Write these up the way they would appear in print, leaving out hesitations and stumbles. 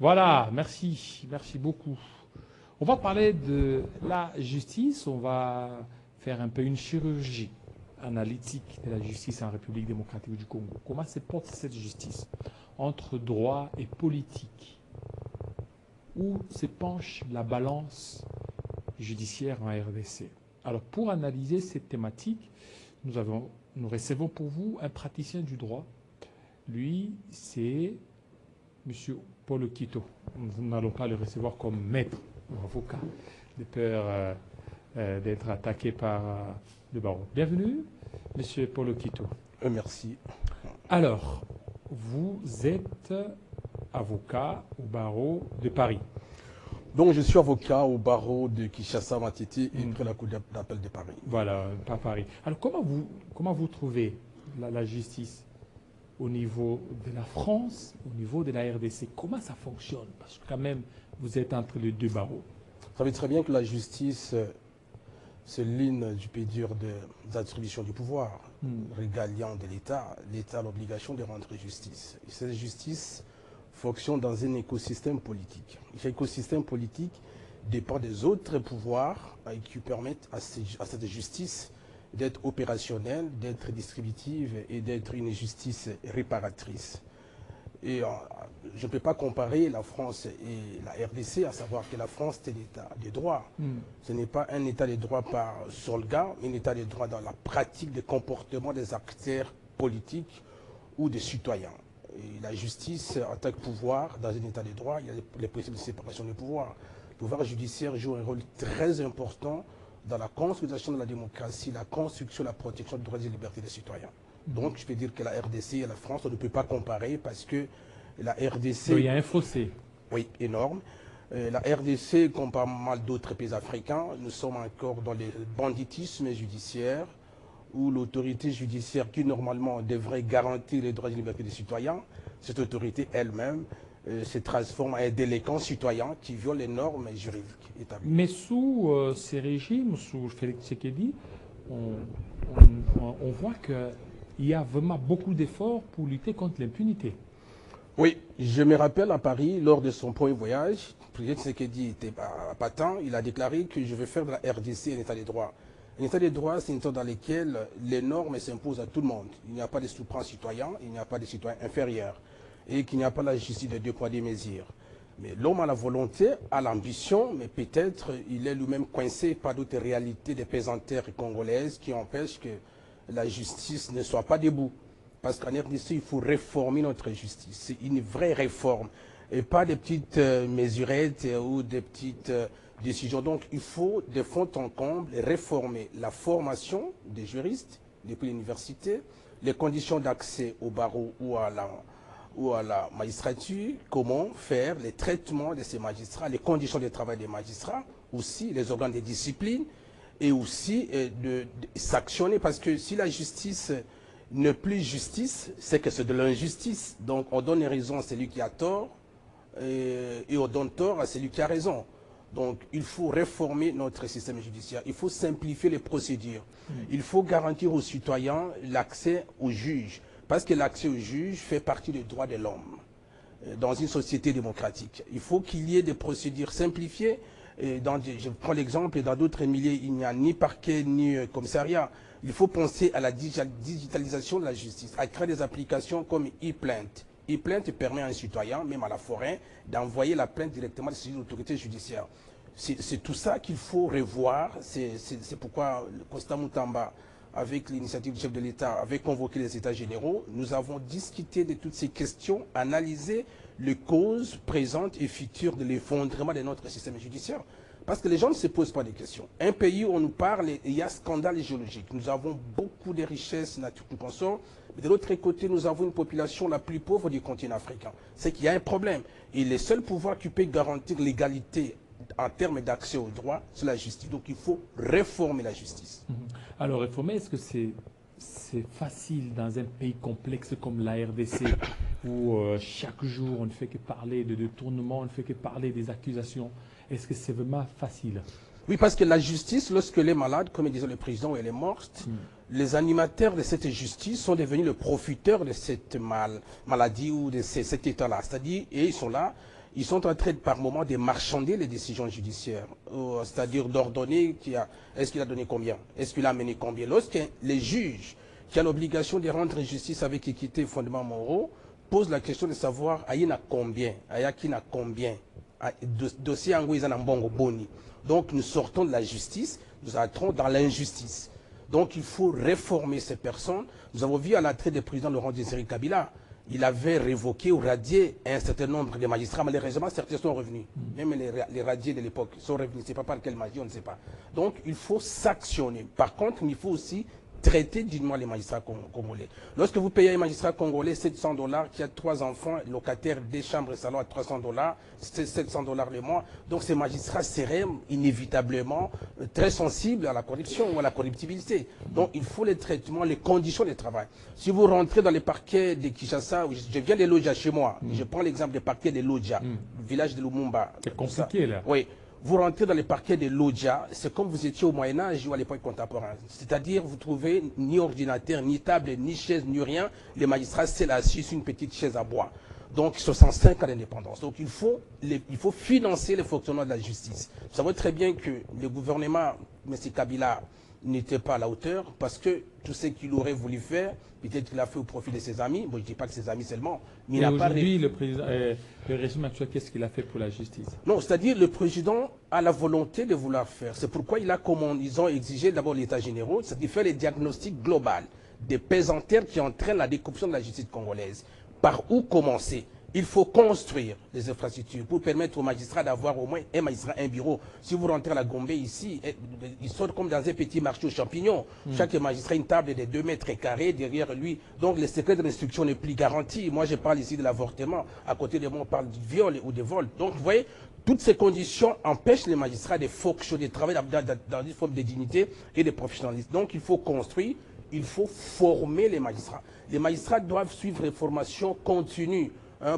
Voilà, merci beaucoup. On va parler de la justice, on va faire un peu une chirurgie analytique de la justice en République démocratique du Congo. Comment se porte cette justice entre droit et politique? Où se penche la balance judiciaire en RDC? Alors, pour analyser cette thématique, nous recevons pour vous un praticien du droit. Lui, c'est M. Paul Okito. Nous n'allons pas le recevoir comme maître ou avocat, de peur d'être attaqué par le barreau. Bienvenue, M. Paul Okito. Merci. Alors, vous êtes avocat au barreau de Paris. Donc, je suis avocat au barreau de Kinshasa, Matete et près de la Cour d'appel de Paris. Voilà, pas Paris. Alors, comment vous trouvez la justice au niveau de la France, au niveau de la RDC? Comment ça fonctionne? Parce que quand même, vous êtes entre les deux barreaux. Vous savez très bien que la justice, c'est l'une du pays dur de l'attribution du pouvoir régaliant de l'État. L'État a l'obligation de rendre justice. Et cette justice fonctionne dans un écosystème politique. Cet écosystème politique dépend des autres pouvoirs qui permettent à cette justice d'être opérationnelle, d'être distributive et d'être une justice réparatrice. Et je ne peux pas comparer la France et la RDC, à savoir que la France est l'État des droits. Ce n'est pas un État des droits par soldat, mais un État des droits dans la pratique des comportements des acteurs politiques ou des citoyens. Et la justice, en tant que pouvoir, dans un État des droits, il y a les principes de séparation des pouvoirs. Le pouvoir judiciaire joue un rôle très important dans la consolidation de la démocratie, la construction, la protection des droits et des libertés des citoyens. Donc, je peux dire que la RDC et la France, on ne peut pas comparer parce que la RDC... Donc, il y a un fossé. Oui, énorme. La RDC, comme pas mal d'autres pays africains, nous sommes encore dans le banditisme judiciaire où l'autorité judiciaire qui, normalement, devrait garantir les droits et les libertés des citoyens, cette autorité elle-même se transforme en un délinquant citoyen qui viole les normes juridiques établies. Mais sous ces régimes, sous Félix Tshisekedi, on voit qu'il y a vraiment beaucoup d'efforts pour lutter contre l'impunité. Oui, je me rappelle à Paris, lors de son premier voyage, le président Tshisekedi était à Patin, il a déclaré que je vais faire de la RDC un état de droit. Un état de droit, c'est un état dans lequel les normes s'imposent à tout le monde. Il n'y a pas de sous-prends citoyens, il n'y a pas de citoyens inférieurs, et qu'il n'y a pas la justice de deux poids, deux mesures. Mais l'homme a la volonté, a l'ambition, mais peut-être il est lui-même coincé par d'autres réalités des pesanteurs congolaises qui empêchent que la justice ne soit pas debout. Parce qu'en RDC, il faut réformer notre justice. C'est une vraie réforme. Et pas des petites mesurettes ou des petites décisions. Donc, il faut, de fond en comble, réformer la formation des juristes depuis l'université, les conditions d'accès au barreau ou à la magistrature, comment faire les traitements de ces magistrats, les conditions de travail des magistrats, aussi les organes de discipline, et aussi de sanctionner. Parce que si la justice n'est plus justice, c'est que c'est de l'injustice. Donc on donne raison à celui qui a tort et on donne tort à celui qui a raison. Donc il faut réformer notre système judiciaire, il faut simplifier les procédures, il faut garantir aux citoyens l'accès aux juges, parce que l'accès aux juges fait partie des droits de l'homme dans une société démocratique. Il faut qu'il y ait des procédures simplifiées. Je prends l'exemple, dans d'autres milieux, il n'y a ni parquet ni commissariat. Il faut penser à la digitalisation de la justice, à créer des applications comme e-plainte. E-plainte permet à un citoyen, même à la forêt, d'envoyer la plainte directement à l'autorité judiciaire. C'est tout ça qu'il faut revoir. C'est pourquoi Constant Moutamba, avec l'initiative du chef de l'État, avait convoqué les États généraux. Nous avons discuté de toutes ces questions, analysé les causes présentes et futures de l'effondrement de notre système judiciaire. Parce que les gens ne se posent pas de questions. Un pays où on nous parle, il y a scandale géologique. Nous avons beaucoup de richesses naturelles, nous pensons. Mais de l'autre côté, nous avons une population la plus pauvre du continent africain. C'est qu'il y a un problème. Et les seuls pouvoirs qui peuvent garantir l'égalité en termes d'accès aux droits, c'est la justice. Donc il faut réformer la justice. Alors réformer, est-ce que c'est facile dans un pays complexe comme la RDC où chaque jour on ne fait que parler de détournement, on ne fait que parler des accusations? Est-ce que c'est vraiment facile? Oui, parce que la justice, lorsqu'elle est malade, comme disait le président, elle est morte, les animateurs de cette justice sont devenus les profiteurs de cette maladie ou de cet état-là. C'est-à-dire, et ils sont là, ils sont en train, par moment, de marchander les décisions judiciaires. C'est-à-dire d'ordonner est-ce qu'il a donné combien? Est-ce qu'il a amené combien? Lorsque les juges, qui ont l'obligation de rendre justice avec équité et fondements moraux, posent la question de savoir, il y en a combien? Il y en a combien? Dossier en Mbongo Boni. Donc, nous sortons de la justice, nous entrons dans l'injustice. Donc, il faut réformer ces personnes. Nous avons vu à l'entrée du président Laurent Désiré Kabila, il avait révoqué ou radié un certain nombre de magistrats. Malheureusement, certains sont revenus. Même les radiés de l'époque sont revenus. Je ne sais pas par quelle magie, on ne sait pas. Donc, il faut s'actionner. Par contre, il faut aussi traiter dignement les magistrats congolais. Lorsque vous payez un magistrat congolais $700, qui a 3 enfants, locataire des chambres et salons à $300, c'est $700 le mois. Donc ces magistrats seraient inévitablement très sensibles à la corruption ou à la corruptibilité. Donc il faut les traitements, les conditions de travail. Si vous rentrez dans les parquets de Kinshasa, je viens de Lodja chez moi, je prends l'exemple des parquets de Lodja, le village de Lumumba. C'est compliqué là. Oui. Vous rentrez dans les parquets de Lodja, c'est comme vous étiez au Moyen-Âge ou à l'époque contemporaine. C'est-à-dire, vous trouvez ni ordinateur, ni table, ni chaise, ni rien. Les magistrats, c'est là, assis sur une petite chaise à bois. Donc, 65 ans d'indépendance. Donc, il faut financer le fonctionnement de la justice. Vous savez très bien que le gouvernement, M. Kabila, n'était pas à la hauteur parce que tout ce qu'il aurait voulu faire, peut-être qu'il a fait au profit de ses amis. Bon, je ne dis pas que ses amis seulement. Mais il aujourd'hui, le régime actuel, qu'est-ce qu'il a fait pour la justice? Non, c'est-à-dire le président a la volonté de vouloir faire. C'est pourquoi ils ont exigé d'abord l'État général, c'est-à-dire faire les diagnostics global des pesanteurs qui entraînent la décorruption de la justice congolaise. Par où commencer? Il faut construire les infrastructures pour permettre aux magistrats d'avoir au moins un magistrat, un bureau. Si vous rentrez à la Gombe ici, ils sont comme dans un petit marché aux champignons. Chaque magistrat a une table de 2 mètres carrés derrière lui. Donc le secret de l'instruction n'est plus garanti. Moi, je parle ici de l'avortement. À côté de moi, on parle du viol ou de vol. Donc, vous voyez, toutes ces conditions empêchent les magistrats de fonctionner, de travailler dans une forme de dignité et de professionnalisme. Donc, il faut construire, il faut former les magistrats. Les magistrats doivent suivre une formation continue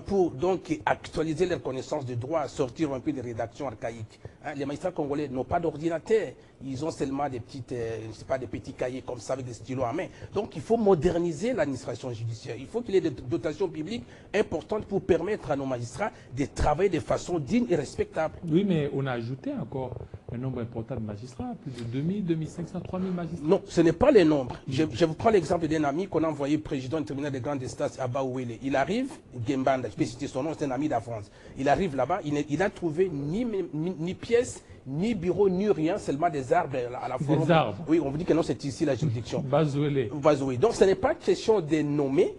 pour donc actualiser leurs connaissances de droit, sortir un peu des rédactions archaïques. Les magistrats congolais n'ont pas d'ordinateur, ils ont seulement des petites, je sais pas, des petits cahiers comme ça avec des stylos à main. Donc il faut moderniser l'administration judiciaire. Il faut qu'il y ait des dotations publiques importantes pour permettre à nos magistrats de travailler de façon digne et respectable. Oui, mais on a ajouté encore un nombre important de magistrats, plus de 2000, 2500, 3000 magistrats. Non, ce n'est pas les nombres. Je vous prends l'exemple d'un ami qu'on a envoyé président du tribunal des grandes instances à Baouélé. Il arrive, Gembanda, je peux citer son nom, c'est un ami d'Afrance. Il arrive là-bas, il n'a trouvé ni pièces, ni bureau, ni rien, seulement des arbres à la forme. Des arbres. Oui, on vous dit que non, c'est ici la juridiction. Bazouélé. Donc ce n'est pas question de nommer,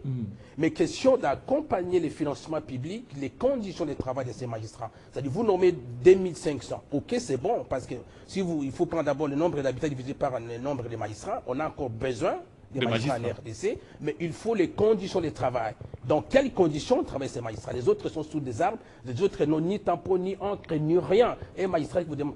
mais question d'accompagner les financements publics, les conditions de travail de ces magistrats. C'est-à-dire, vous nommez 2500. Ok, c'est bon, parce que si il faut prendre d'abord le nombre d'habitants divisé par le nombre de magistrats, on a encore besoin des magistrats en RDC, mais il faut les conditions de travail. Dans quelles conditions travaillent ces magistrats? Les autres sont sous des arbres, les autres n'ont ni tampon, ni encre, ni rien. Et un magistrat qui vous demande,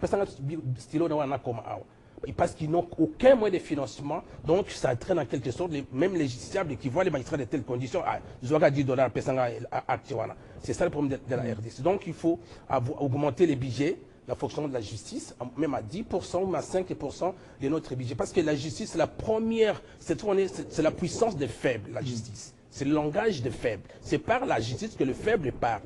parce qu'ils n'ont aucun moyen de financement, donc ça entraîne en quelque sorte, même les justiciables qui voient les magistrats de telles conditions, ils auront $10, c'est ça le problème de la RDC. Donc il faut augmenter les budgets, la fonction de la justice, même à 10% ou à 5% de notre budget. Parce que la justice, c'est la première, c'est la puissance des faibles, la justice. C'est le langage des faibles. C'est par la justice que le faible parle.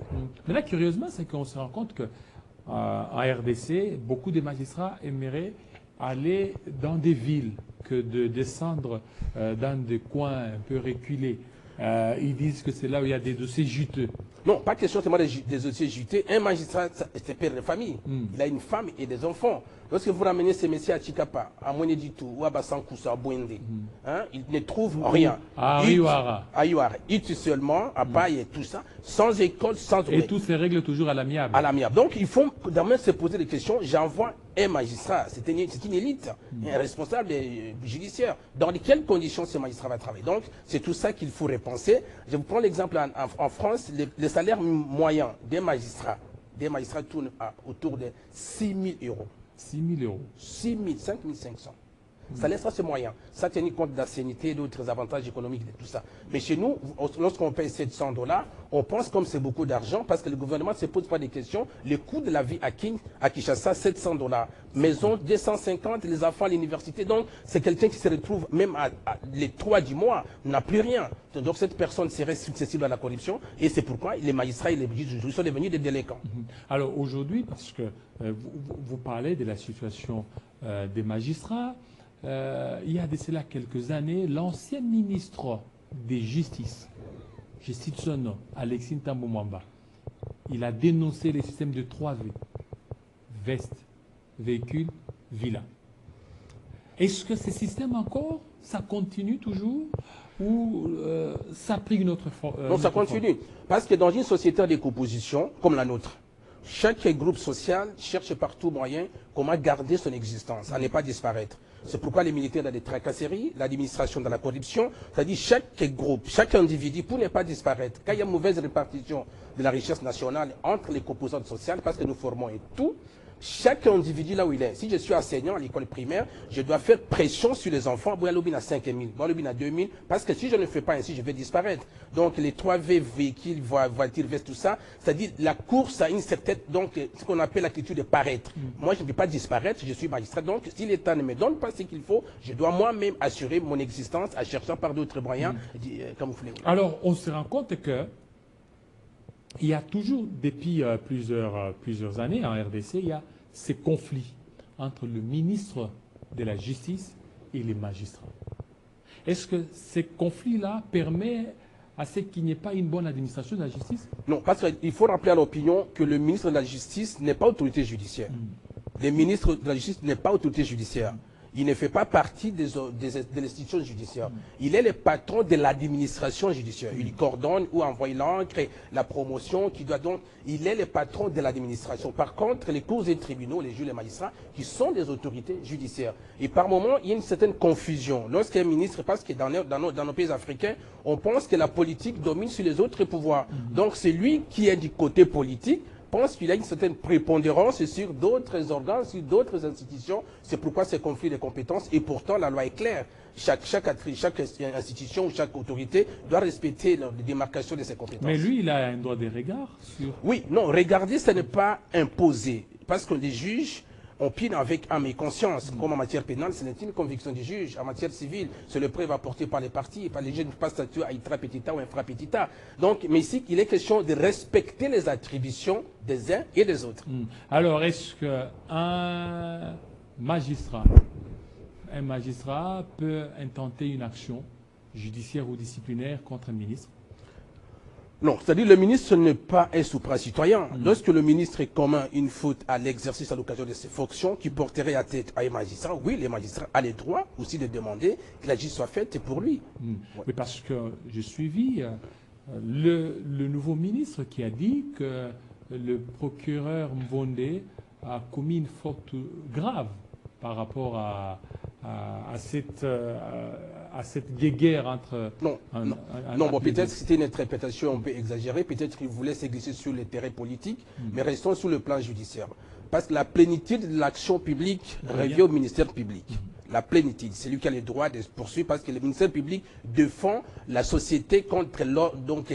Mais là, curieusement, c'est qu'on se rend compte qu'en RDC, beaucoup de magistrats aimeraient aller dans des villes que de descendre dans des coins un peu reculés. Ils disent que c'est là où il y a des dossiers juteux. Non, pas question seulement des dossiers juteux. Un magistrat, c'est père de famille. Il a une femme et des enfants. Lorsque vous ramenez ces messieurs à Chikapa, à Mweneditu ou à Bassankoussa, à Bouende, ils ne trouvent rien. À Ayouara. À Ayouara. Ils tuent seulement, à Paille et tout ça, sans école, sans... Et tout se règle toujours à l'amiable. À l'amiable. Donc, il faut d'abord se poser des questions. J'envoie un magistrat, c'est une élite, un responsable judiciaire. Dans quelles conditions ce magistrat va travailler? Donc, c'est tout ça qu'il faut repenser. Je vous prends l'exemple en France, le salaire moyen des magistrats tourne autour de 6 000 euros. 6 000 euros. 6 000, 5 500. Ça laissera ce moyen. Ça tenir compte d'ancienneté, d'autres avantages économiques et tout ça. Mais chez nous, lorsqu'on paye 700 $, on pense comme c'est beaucoup d'argent parce que le gouvernement ne se pose pas des questions. Le coût de la vie à Kinshasa, 700 $. Maison, 250, les enfants à l'université. Donc, c'est quelqu'un qui se retrouve même à les 3 du mois, n'a plus rien. Donc, cette personne serait susceptible à la corruption et c'est pourquoi les magistrats et les juges sont devenus des délinquants. Alors aujourd'hui, parce que vous parlez de la situation des magistrats, il y a de cela quelques années, l'ancien ministre des Justices, je cite son nom, Alexis Ntambo-Mwamba, il a dénoncé les systèmes de 3V, veste, véhicule, villa. Est-ce que ces systèmes encore, ça continue toujours ou ça a pris une autre forme? Non, ça continue. Parce que dans une société de décomposition comme la nôtre, chaque groupe social cherche par tout moyen comment garder son existence, à ne pas disparaître. C'est pourquoi les militaires dans des tracasseries, l'administration dans la corruption, c'est-à-dire chaque groupe, chaque individu pour ne pas disparaître. Quand il y a une mauvaise répartition de la richesse nationale entre les composantes sociales, parce que nous formons et tout, chaque individu là où il est. Si je suis enseignant à l'école primaire, je dois faire pression sur les enfants. Boyalobine à 5 000, Boyalobine à 2 000, parce que si je ne fais pas ainsi, je vais disparaître. Donc les 3V, véhicules, voitures, vestes, tout ça, c'est-à-dire la course à une certaine, donc ce qu'on appelle la culture de paraître. Moi, je ne vais pas disparaître, je suis magistrat. Donc si l'État ne me donne pas ce qu'il faut, je dois moi-même assurer mon existence en cherchant par d'autres moyens. Camoufler. Alors, on se rend compte que il y a toujours, depuis plusieurs années en RDC, il y a ces conflits entre le ministre de la Justice et les magistrats. Est-ce que ces conflits-là permettent à ce qu'il n'y ait pas une bonne administration de la justice? Non, parce qu'il faut rappeler à l'opinion que le ministre de la Justice n'est pas autorité judiciaire. Le ministre de la Justice n'est pas autorité judiciaire. Il ne fait pas partie de l'institution judiciaire. Il est le patron de l'administration judiciaire. Il coordonne ou envoie l'encre, la promotion qui doit donc... Il est le patron de l'administration. Par contre, les cours et tribunaux, les juges et les magistrats, qui sont des autorités judiciaires. Et par moment, il y a une certaine confusion. Lorsqu'un ministre, parce que dans nos pays africains, on pense que la politique domine sur les autres pouvoirs. Donc c'est lui qui est du côté politique, pense qu'il a une certaine prépondérance sur d'autres organes, sur d'autres institutions. C'est pourquoi ces conflits de compétences, et pourtant la loi est claire. Chaque institution, chaque autorité doit respecter la démarcation de ses compétences. Mais lui, il a un droit de regard sur... Oui, non, regarder, ce n'est pas imposer. Parce que les juges opinent avec âme et conscience. Comme en matière pénale, ce n'est une conviction du juge. En matière civile, c'est le preuve apporté par les parties. Par les juges ne pas statuer à intra petita ou infra petita. Donc, mais ici, il est question de respecter les attributions des uns et des autres. Alors, est-ce qu'un magistrat peut intenter une action judiciaire ou disciplinaire contre un ministre? Non, c'est-à-dire le ministre n'est pas un supra-citoyen. Lorsque le ministre commet une faute à l'exercice à l'occasion de ses fonctions qui porterait à tête à un magistrat, oui, les magistrats ont le droit aussi de demander que la justice soit faite pour lui. Oui, parce que j'ai suivi le nouveau ministre qui a dit que le procureur Mbonde a commis une faute grave par rapport à cette guéguerre entre... Non, bon, peut-être que c'était une interprétation un peu exagérée, peut-être qu'il voulait se glisser sur le terrain politique, mais restons sur le plan judiciaire. Parce que la plénitude de l'action publique revient au ministère public. La plénitude, c'est lui qui a le droit de poursuivre parce que le ministère public défend la société contre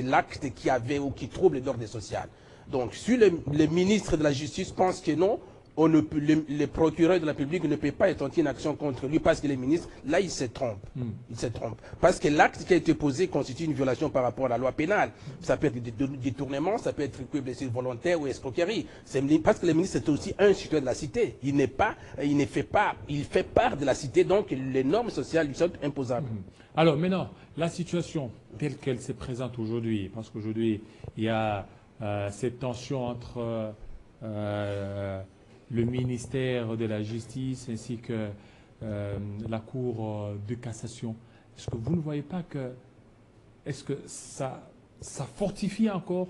l'acte qui avait ou qui trouble l'ordre social. Donc, si le ministre de la Justice pense que non, les procureurs de la République ne peuvent pas intenter une action contre lui parce qu'il est ministre, là il se trompe. Il se trompe. Parce que l'acte qui a été posé constitue une violation par rapport à la loi pénale. Ça peut être des détournements, ça peut être blessure volontaire ou escroquerie. Parce que le ministre est aussi un citoyen de la cité. Il fait part de la cité, donc les normes sociales lui sont imposables. Alors maintenant, la situation telle qu'elle se présente aujourd'hui, parce qu'aujourd'hui il y a cette tension entre le ministère de la Justice ainsi que la Cour de cassation. Est-ce que vous ne voyez pas que... Est-ce que ça fortifie encore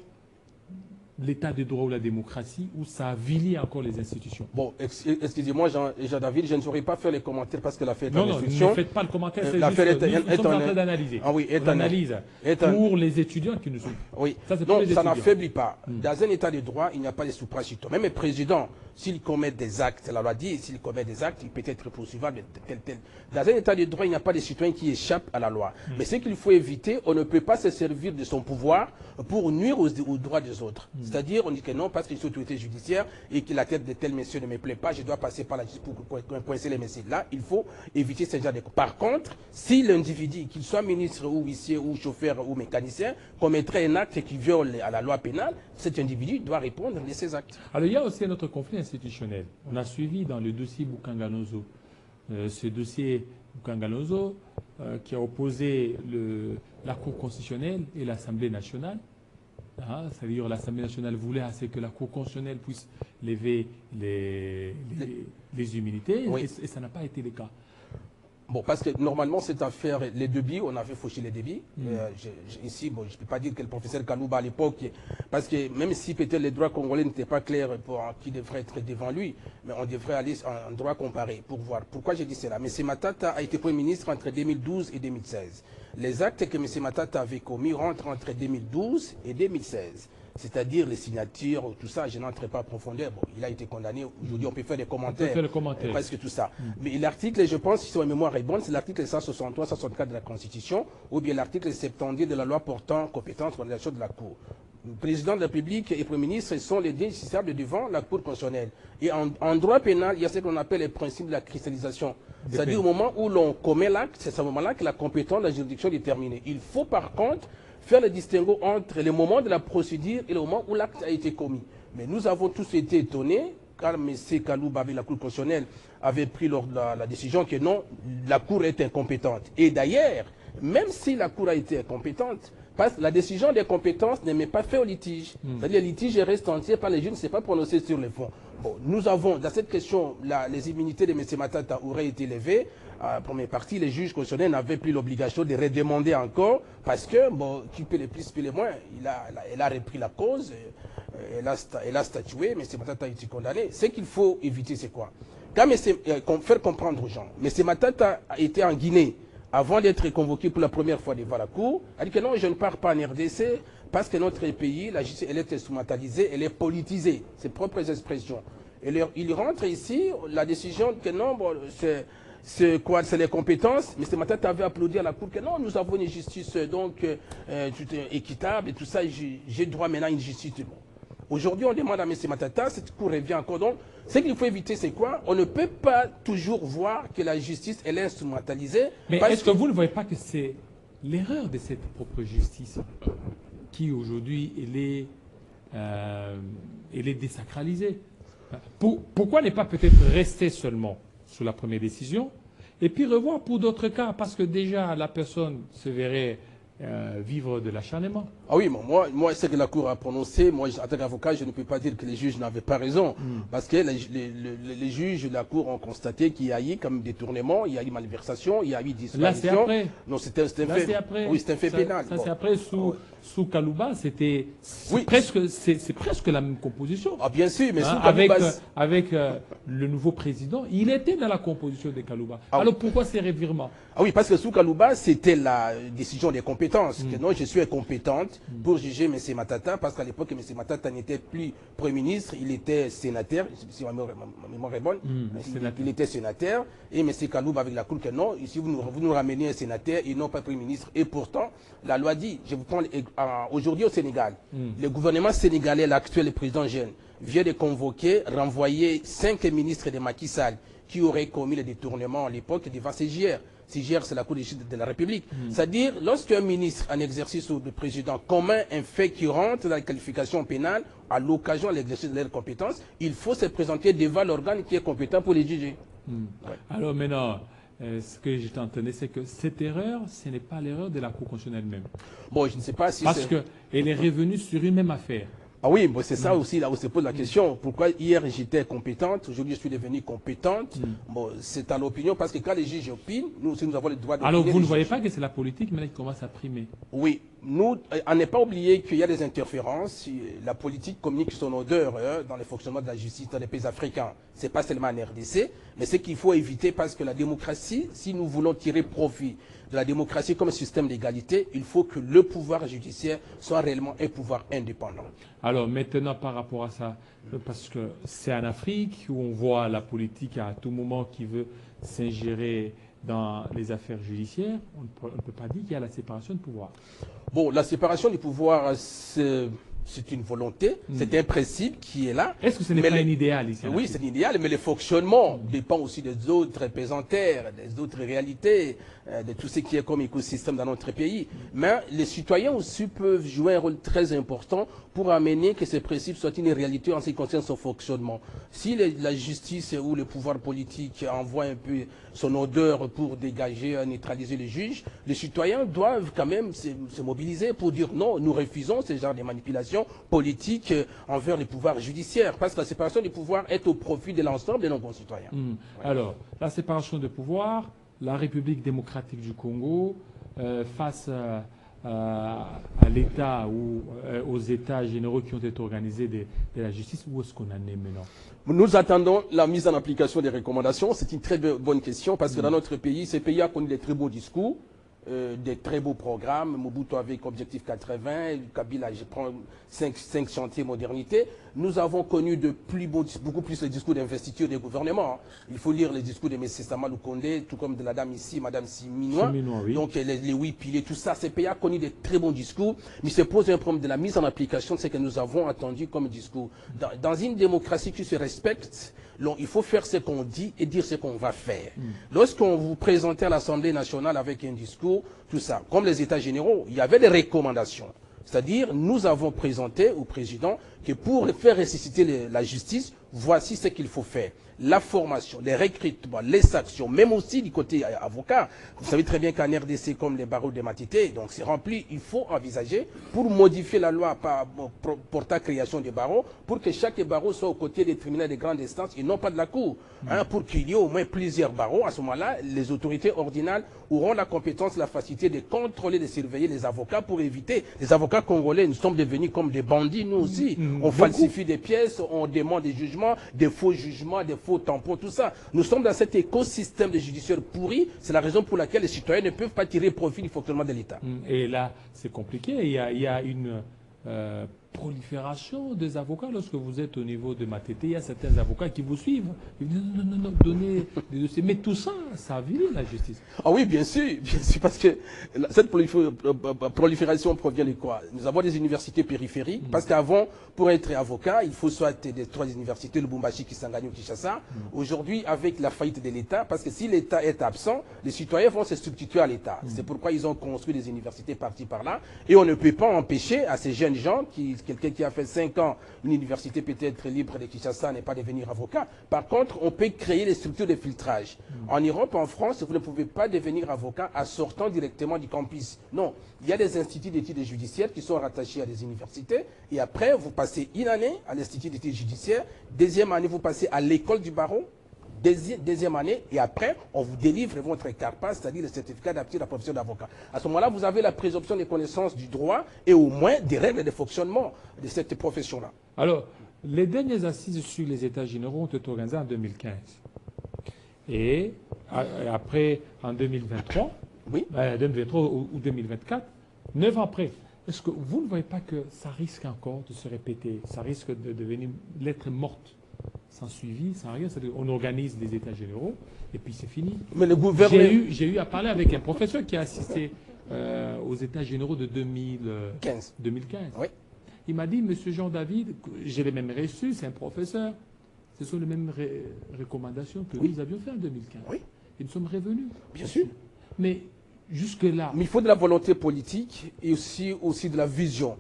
l'état de droit ou la démocratie ou ça avilit encore les institutions? Bon, excusez-moi, Jean-David, je ne saurais pas faire les commentaires parce que l'affaire est Non, en non, instruction. ne faites pas le commentaire, c'est l'affaire juste est nous sommes en train d'analyser. Ah oui, on analyse pour les étudiants qui nous suivent. Oui, Ça, c'est pour non, les ça étudiants. n'affaiblit pas. Dans un état de droit, il n'y a pas de supracitoyen. Même le président, s'il commet des actes, la loi dit, s'il commet des actes, il peut être poursuivable, tel. Dans un état de droit, il n'y a pas de citoyen qui échappe à la loi. Mais ce qu'il faut éviter, on ne peut pas se servir de son pouvoir pour nuire aux droits des autres. C'est-à-dire, on dit que non, parce que je suis autorité judiciaire et que la tête de tel monsieur ne me plaît pas, je dois passer par la justice pour coincer les messieurs. Là, il faut éviter ce genre de... Par contre, si l'individu, qu'il soit ministre ou huissier ou chauffeur ou mécanicien, commettrait un acte qui viole à la loi pénale, cet individu doit répondre de ses actes. Alors, il y a aussi un autre conflit institutionnel. On a suivi dans le dossier Bukanganozo, ce dossier Bukanganozo qui a opposé la Cour constitutionnelle et l'Assemblée nationale. C'est-à-dire l'Assemblée nationale voulait assez que la Cour constitutionnelle puisse lever les immunités et ça n'a pas été le cas. Bon, parce que normalement, cette affaire, les débits, on avait fauché les débits. Ici, bon, je ne peux pas dire que le professeur Kalouba à l'époque, parce que même si peut-être les droits congolais n'étaient pas clairs pour qui devrait être devant lui, mais on devrait aller en droit comparé pour voir. Pourquoi j'ai dit cela? M. Matata a été Premier ministre entre 2012 et 2016. Les actes que M. Matata avait commis rentrent entre 2012 et 2016. C'est-à-dire les signatures, tout ça, je n'entrerai pas en profondeur. Bon, il a été condamné. Aujourd'hui, on peut faire des commentaires. Presque tout ça. Mais l'article, je pense, si ma mémoire est bonne, c'est l'article 163-164 de la Constitution, ou bien l'article 70 de la loi portant compétence pour l'organisation de la Cour. Le président de la République et le Premier ministre sont les deux justiciables devant la Cour constitutionnelle. Et en droit pénal, il y a ce qu'on appelle les principes de la cristallisation. C'est-à-dire au moment où l'on commet l'acte, c'est à ce moment-là que la compétence de la juridiction est déterminée. Il faut par contre faire le distinguo entre le moment de la procédure et le moment où l'acte a été commis. Mais nous avons tous été étonnés, car M. Kalouba, avec la Cour constitutionnelle, avait pris la décision que non, la Cour est incompétente. Et d'ailleurs, même si la Cour a été incompétente, parce que la décision des compétences ne met pas fait au litige. C'est-à-dire le litige reste entier par les juges, ne s'est pas prononcé sur les fonds. Bon, nous avons, dans cette question, les immunités de M. Matata auraient été levées. Première partie, les juges constitutionnels n'avaient plus l'obligation de redemander encore, parce que, bon, qui peut le plus, peut le moins, elle a repris la cause, elle a statué, M. Matata a été condamné. Ce qu'il faut éviter, c'est quoi? Faire comprendre aux gens, M. Matata a été en Guinée, avant d'être convoqué pour la première fois devant la Cour, a dit que non, je ne pars pas en RDC parce que notre pays, la justice, elle est instrumentalisée, elle est politisée, ses propres expressions. Et il rentre ici, la décision que non, bon, c'est quoi, c'est les compétences, mais ce matin, tu avais applaudi à la Cour que non, nous avons une justice donc équitable et tout ça, j'ai droit maintenant à une justice. Bon. Aujourd'hui, on demande à M. Matata, cette Cour revient encore. Donc, ce qu'il faut éviter, c'est quoi? On ne peut pas toujours voir que la justice, elle est instrumentalisée. Mais est-ce que vous ne voyez pas que c'est l'erreur de cette propre justice qui, aujourd'hui, elle est désacralisée? Pourquoi ne pas peut-être rester seulement sur la première décision et puis revoir pour d'autres cas? Parce que déjà, la personne se verrait vivre de l'acharnement. Ah oui, moi, ce que la Cour a prononcé, moi, en tant qu'avocat, je ne peux pas dire que les juges n'avaient pas raison. Parce que les juges de la Cour ont constaté qu'il y a eu comme détournement, il y a eu malversation, il y a eu disparition. Là, c'est après. Non, c'était un fait. Oui, c'est un fait pénal. Ça, c'est après. Sous Kalouba, c'est presque la même composition. Ah, bien sûr, mais sous Kalouba... Avec le nouveau président, il était dans la composition de Kalouba. Alors, pourquoi ces revirements? Ah oui, parce que sous Kalouba, c'était la décision des compétences. Que non, je suis incompétente pour juger M. Matata, parce qu'à l'époque, M. Matata n'était plus Premier ministre, il était sénateur, si ma mémoire est bonne, il était sénateur, et M. Kalouba avec la Cour que non, ici vous nous ramenez un sénateur et non pas Premier ministre. Et pourtant, la loi dit, je vous prends aujourd'hui au Sénégal, le gouvernement sénégalais, l'actuel président jeune, vient de convoquer, renvoyer 5 ministres de Macky Sall qui auraient commis le détournement à l'époque devant CJR. CJR, c'est la Cour de justice de la République. C'est-à-dire, lorsqu'un ministre en exercice ou le président commet un fait qui rentre dans la qualification pénale, à l'occasion de l'exercice de leurs compétences, il faut se présenter devant l'organe qui est compétent pour les juger. Ouais. Alors maintenant, ce que je t'entendais, c'est que cette erreur, ce n'est pas l'erreur de la Cour constitutionnelle même. Bon, je ne sais pas si parce qu'elle est revenue sur une même affaire. Ah oui, bon, c'est ça aussi, là où se pose la question. Pourquoi hier j'étais compétente, aujourd'hui je suis devenue compétente? Bon, c'est à l'opinion, parce que quand les juges opinent, nous aussi nous avons le droit de... Alors vous ne voyez pas que c'est la politique maintenant qui commence à primer? Oui, nous, à ne pas oublier qu'il y a des interférences. La politique communique son odeur dans le fonctionnement de la justice dans les pays africains. Ce n'est pas seulement en RDC, mais c'est qu'il faut éviter parce que la démocratie, si nous voulons tirer profit de la démocratie comme système d'égalité, il faut que le pouvoir judiciaire soit réellement un pouvoir indépendant. Alors maintenant par rapport à ça, parce que c'est en Afrique où on voit la politique à tout moment qui veut s'ingérer dans les affaires judiciaires, on ne peut pas dire qu'il y a la séparation de pouvoir. Bon, la séparation du pouvoir, c'est une volonté, c'est un principe qui est là. Est-ce que ce n'est pas un idéal ici? Oui, c'est un idéal, mais le fonctionnement dépend aussi des autres pesanteurs, des autres réalités, de tout ce qui est comme écosystème dans notre pays. Mais les citoyens aussi peuvent jouer un rôle très important pour amener que ces principes soient une réalité en ce qui concerne son fonctionnement. Si la justice ou le pouvoir politique envoie un peu son odeur pour dégager, neutraliser les juges, les citoyens doivent quand même se mobiliser pour dire non, nous refusons ce genre de manipulation politique envers les pouvoirs judiciaires, parce que la séparation des pouvoirs est au profit de l'ensemble de nos concitoyens. Ouais. Alors, la séparation des pouvoirs, la République démocratique du Congo, face à l'État ou aux États généraux qui ont été organisés de la justice, où est-ce qu'on en est maintenant? Nous attendons la mise en application des recommandations. C'est une très bonne question parce que dans notre pays, ce pays a connu des très beaux discours, des très beaux programmes. Mobutu avec Objectif 80, Kabila, je prends 5 chantiers modernité. Nous avons connu beaucoup plus les discours d'investiture des gouvernements. Il faut lire les discours de M. Samalou Kondé, tout comme de la dame ici, Mme Siminois. Oui. Donc les 8 piliers, tout ça. Ce pays a connu des très bons discours, mais se pose un problème de la mise en application de ce que nous avons attendu comme discours. Dans une démocratie qui se respecte, il faut faire ce qu'on dit et dire ce qu'on va faire. Lorsqu'on vous présentait à l'Assemblée nationale avec un discours, tout ça, comme les États généraux, il y avait des recommandations. C'est-à-dire, nous avons présenté au président que pour faire ressusciter la justice, voici ce qu'il faut faire. La formation, les recrutements, les sanctions, même aussi du côté avocat. Vous savez très bien qu'en RDC, comme les barreaux de Matité, donc c'est rempli, il faut envisager pour modifier la loi portant création des barreaux, pour que chaque barreau soit aux côtés des tribunaux de grande instance et non pas de la cour. Pour qu'il y ait au moins plusieurs barreaux. À ce moment-là, les autorités ordinales auront la compétence, la facilité de contrôler, de surveiller les avocats pour éviter. Les avocats congolais, nous sommes devenus comme des bandits, nous aussi. On falsifie des pièces, on demande des jugements, des faux tampons, tout ça. Nous sommes dans cet écosystème de judiciaire pourri. C'est la raison pour laquelle les citoyens ne peuvent pas tirer profit du fonctionnement de l'État. Et là, c'est compliqué. Il y a une prolifération des avocats. Lorsque vous êtes au niveau de Matete, il y a certains avocats qui vous suivent. Ils disent non, donnez des dossiers. Mais tout ça, ça a viré la justice. Ah oui, bien sûr, parce que cette prolifération provient de quoi? Nous avons des universités périphériques, parce qu'avant, pour être avocat, il faut soit des 3 universités, Lubumbashi, Kisangani ou Kinshasa. Aujourd'hui, avec la faillite de l'État, parce que si l'État est absent, les citoyens vont se substituer à l'État. C'est pourquoi ils ont construit des universités par-ci par-là. Et on ne peut pas empêcher à ces jeunes gens, quelqu'un qui a fait 5 ans, une université peut-être libre de Kinshasa, n'est pas devenir avocat. Par contre, on peut créer des structures de filtrage. En Europe, en France, vous ne pouvez pas devenir avocat en sortant directement du campus. Non, il y a des instituts d'études judiciaires qui sont rattachés à des universités. Et après, vous passez une année à l'institut d'études judiciaires. Deuxième année, vous passez à l'école du barreau. Deuxième année, et après, on vous délivre votre CARPA, c'est-à-dire le certificat d'aptitude à la profession d'avocat. À ce moment-là, vous avez la présomption des connaissances du droit et au moins des règles de fonctionnement de cette profession-là. Alors, les dernières assises sur les États généraux ont été organisées en 2015. Et après, en 2023, oui. 2023 ou 2024, 9 ans après, est-ce que vous ne voyez pas que ça risque encore de se répéter? Ça risque de devenir lettre morte, sans suivi, sans rien. On organise des États généraux et puis c'est fini. Mais le gouvernement... J'ai eu à parler avec un professeur qui a assisté aux États généraux de 2015. Oui. Il m'a dit, Monsieur Jean-David, j'ai les mêmes reçus, c'est un professeur. Ce sont les mêmes recommandations que nous avions fait en 2015. Oui. Et nous sommes revenus. Bien sûr. Mais jusque-là... Mais il faut de la volonté politique et aussi de la vision.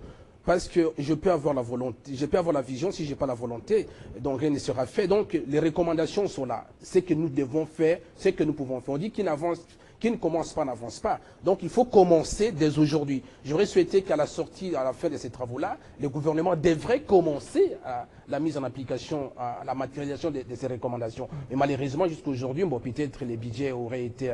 Parce que je peux avoir la volonté, je peux avoir la vision, si je n'ai pas la volonté, donc rien ne sera fait. Donc les recommandations sont là. Ce que nous devons faire, ce que nous pouvons faire. On dit qu'une avance Qui ne commence pas n'avance pas. Donc il faut commencer dès aujourd'hui. J'aurais souhaité qu'à la sortie, à la fin de ces travaux-là, le gouvernement devrait commencer à la mise en application, à la matérialisation de ces recommandations. Mais malheureusement, jusqu'à aujourd'hui, bon, peut-être les budgets auraient été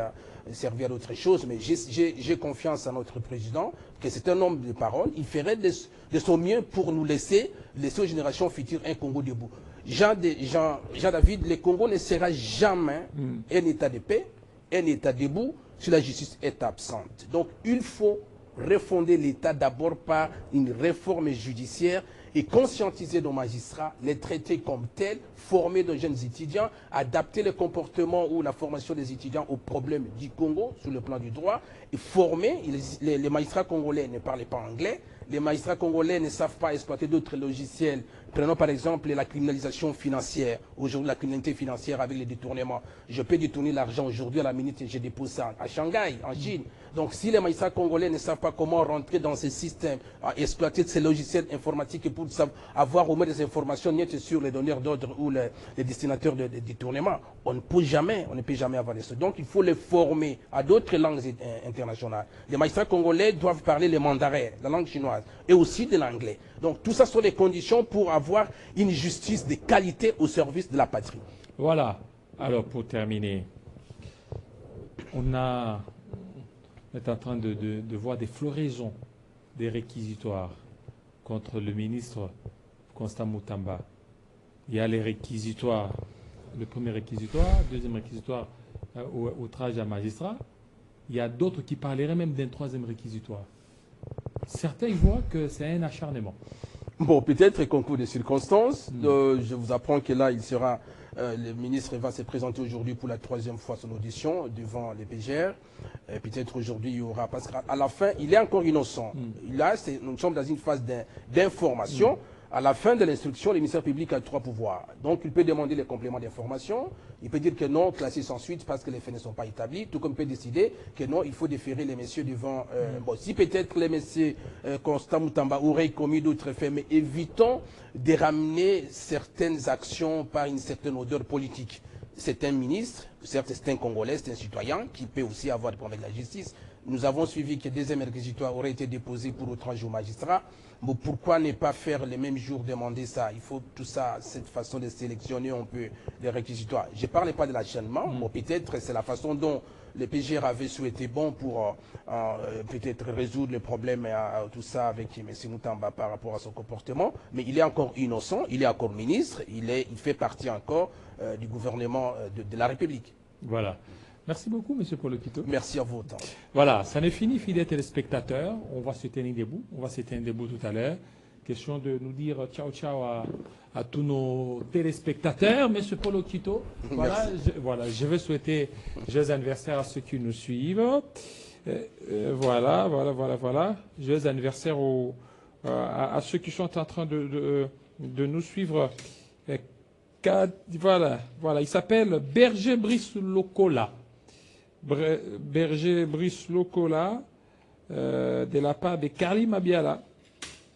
servis à d'autres choses, mais j'ai confiance à notre président, que c'est un homme de parole. Il ferait de son mieux pour nous laisser aux générations futures un Congo debout. Jean-David, le Congo ne sera jamais un état de paix, un état debout, si la justice est absente. Donc il faut refonder l'État d'abord par une réforme judiciaire et conscientiser nos magistrats, les traiter comme tels, former de jeunes étudiants, adapter le comportement ou la formation des étudiants aux problèmes du Congo sur le plan du droit, et former, les magistrats congolais ne parlent pas anglais, les magistrats congolais ne savent pas exploiter d'autres logiciels. Prenons par exemple la criminalisation financière. Aujourd'hui, la criminalité financière avec les détournements. Je peux détourner l'argent aujourd'hui à la minute et je dépose ça à Shanghai, en Chine. Donc si les magistrats congolais ne savent pas comment rentrer dans ces systèmes, exploiter ces logiciels informatiques pour avoir au moins des informations nettes sur les donneurs d'ordre ou les destinataires de détournement, on ne peut jamais avoir ça. Donc il faut les former à d'autres langues internationales. Les magistrats congolais doivent parler le mandarin, la langue chinoise, et aussi de l'anglais. Donc tout ça sont des conditions pour avoir une justice de qualité au service de la patrie. Voilà. Alors pour terminer, on est en train de voir des floraisons des réquisitoires contre le ministre Constant Moutamba. Il y a les réquisitoires, le premier réquisitoire, deuxième réquisitoire outrage à magistrat. Il y a d'autres qui parleraient même d'un troisième réquisitoire. Certains voient que c'est un acharnement. Bon, peut-être concours de circonstances. Je vous apprends que là, le ministre va se présenter aujourd'hui pour la troisième fois son audition devant les PGR. Peut-être aujourd'hui, il y aura, parce qu'à la fin, il est encore innocent. Là, nous sommes dans une phase d'information. À la fin de l'instruction, le ministère public a 3 pouvoirs. Donc, il peut demander les compléments d'information. Il peut dire que non, classé sans suite parce que les faits ne sont pas établis. Tout comme il peut décider que non, il faut déférer les messieurs devant... Bon, si peut-être les messieurs Constant Moutamba auraient commis d'autres faits, mais évitons de ramener certaines actions par une certaine odeur politique. C'est un ministre, certes c'est un Congolais, c'est un citoyen qui peut aussi avoir des problèmes avec la justice. Nous avons suivi que deuxième réquisitoire aurait été déposé pour outrage au magistrat. Mais pourquoi ne pas faire le même jour demander ça? Il faut tout ça, cette façon de sélectionner un peu les réquisitoires. Je ne parlais pas de l'enchaînement, mais peut-être c'est la façon dont les PGR avaient souhaité bon pour peut-être résoudre le problème tout ça avec M. Moutamba par rapport à son comportement. Mais il est encore innocent, il est encore ministre, il fait partie encore du gouvernement de la République. Voilà. Merci beaucoup, M. Paul Okito. Merci à vous autant. Voilà, ça n'est fini, fidèles téléspectateurs. On va se tenir debout. On va se tenir debout tout à l'heure. Question de nous dire ciao, ciao à tous nos téléspectateurs. M. Paul Okito, voilà, je veux souhaiter joyeux anniversaire à ceux qui nous suivent. Voilà. Joyeux anniversaire à ceux qui sont en train de nous suivre. Voilà, il s'appelle Berger Brice Locola. Berger Brice Locola, de la part de Carly Mabiala,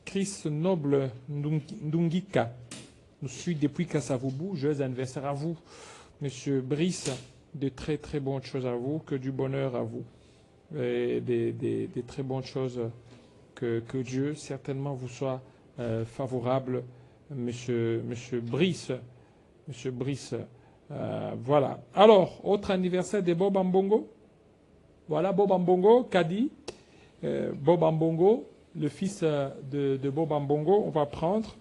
Chris Noble Ndungika, nous suit depuis Kassavoubou. Joyeux anniversaire à vous, Monsieur Brice, de très très bonnes choses à vous, que du bonheur à vous, et des très bonnes choses, que Dieu certainement vous soit favorable, Monsieur Brice. Monsieur Brice. Voilà. Alors, autre anniversaire de Bob Ambongo. Voilà, Bob Ambongo, Kadi. Bob Ambongo, le fils de Bob Ambongo. On va prendre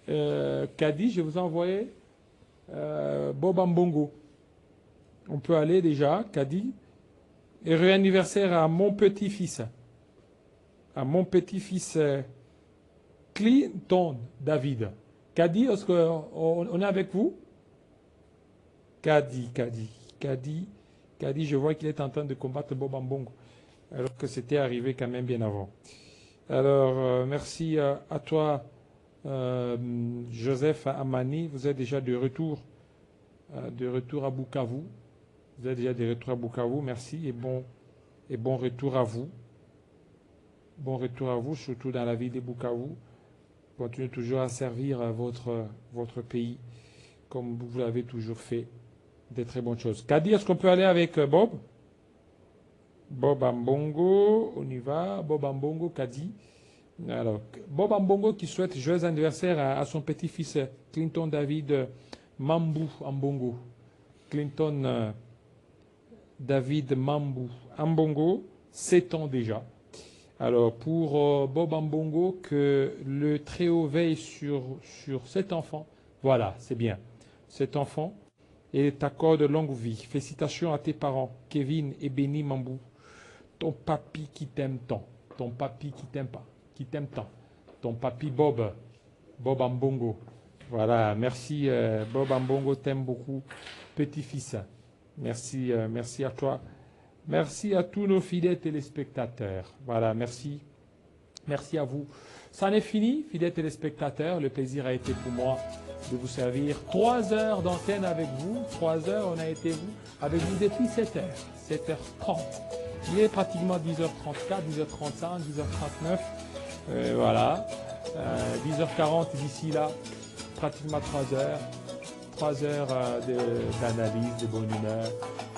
Kadi, je vous ai envoyé Bob Ambongo. On peut aller déjà, Kadi. Et réanniversaire à mon petit-fils. À mon petit-fils Clinton David. Kadi, est-ce qu'on est avec vous? Kadi, je vois qu'il est en train de combattre Bob Ambongo, alors que c'était arrivé quand même bien avant. Alors, merci à toi, Joseph Amani. Vous êtes déjà de retour à Bukavu. Vous êtes déjà de retour à Bukavu. Merci et bon retour à vous. Bon retour à vous, surtout dans la ville de Bukavu. Continuez toujours à servir votre pays comme vous l'avez toujours fait. Des très bonnes choses. Kadi, est-ce qu'on peut aller avec Bob? Bob Ambongo, on y va. Bob Ambongo, Kadi. Alors, Bob Ambongo qui souhaite joyeux anniversaire à son petit-fils Clinton David Mambou Ambongo. Clinton David Mambou Ambongo, 7 ans déjà. Alors, pour Bob Ambongo, que le Très-Haut veille sur cet enfant. Voilà, c'est bien. Cet enfant et t'accorde longue vie. Félicitations à tes parents, Kevin et Benny Mambou. Ton papy qui t'aime tant. Ton papy qui t'aime pas. Qui t'aime tant. Ton papy Bob Ambongo. Voilà, merci Bob Ambongo, t'aime beaucoup, petit-fils. Merci, merci à toi. Merci à tous nos fidèles téléspectateurs. Voilà, merci. Merci à vous. Ça en est fini, fidèles téléspectateurs. Le plaisir a été pour moi de vous servir 3 heures d'antenne avec vous. 3 heures, on a été avec vous depuis 7 heures. 7h30. Il est pratiquement 10h34, 10h35, 10h39. Voilà. 10h40 d'ici là. Pratiquement 3 heures. 3 heures d'analyse, de bonne humeur.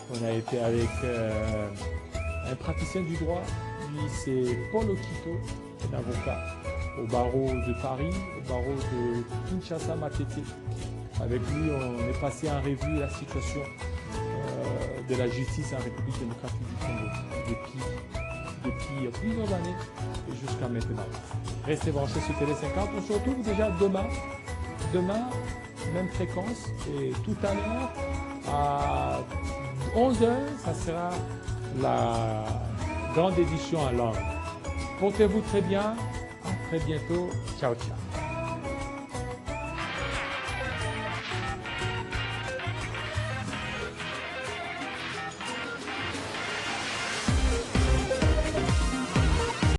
On a été avec un praticien du droit. Lui, c'est Paul Okito, un avocat au barreau de Paris, au barreau de Kinshasa Matete. Avec lui, on est passé en revue la situation de la justice en République démocratique du Congo depuis plusieurs années et jusqu'à maintenant. Restez branchés sur Télé 50. On se retrouve déjà demain, même fréquence, et tout à l'heure à 11h, ça sera la grande édition en langue. Portez-vous très bien, à très bientôt, ciao ciao.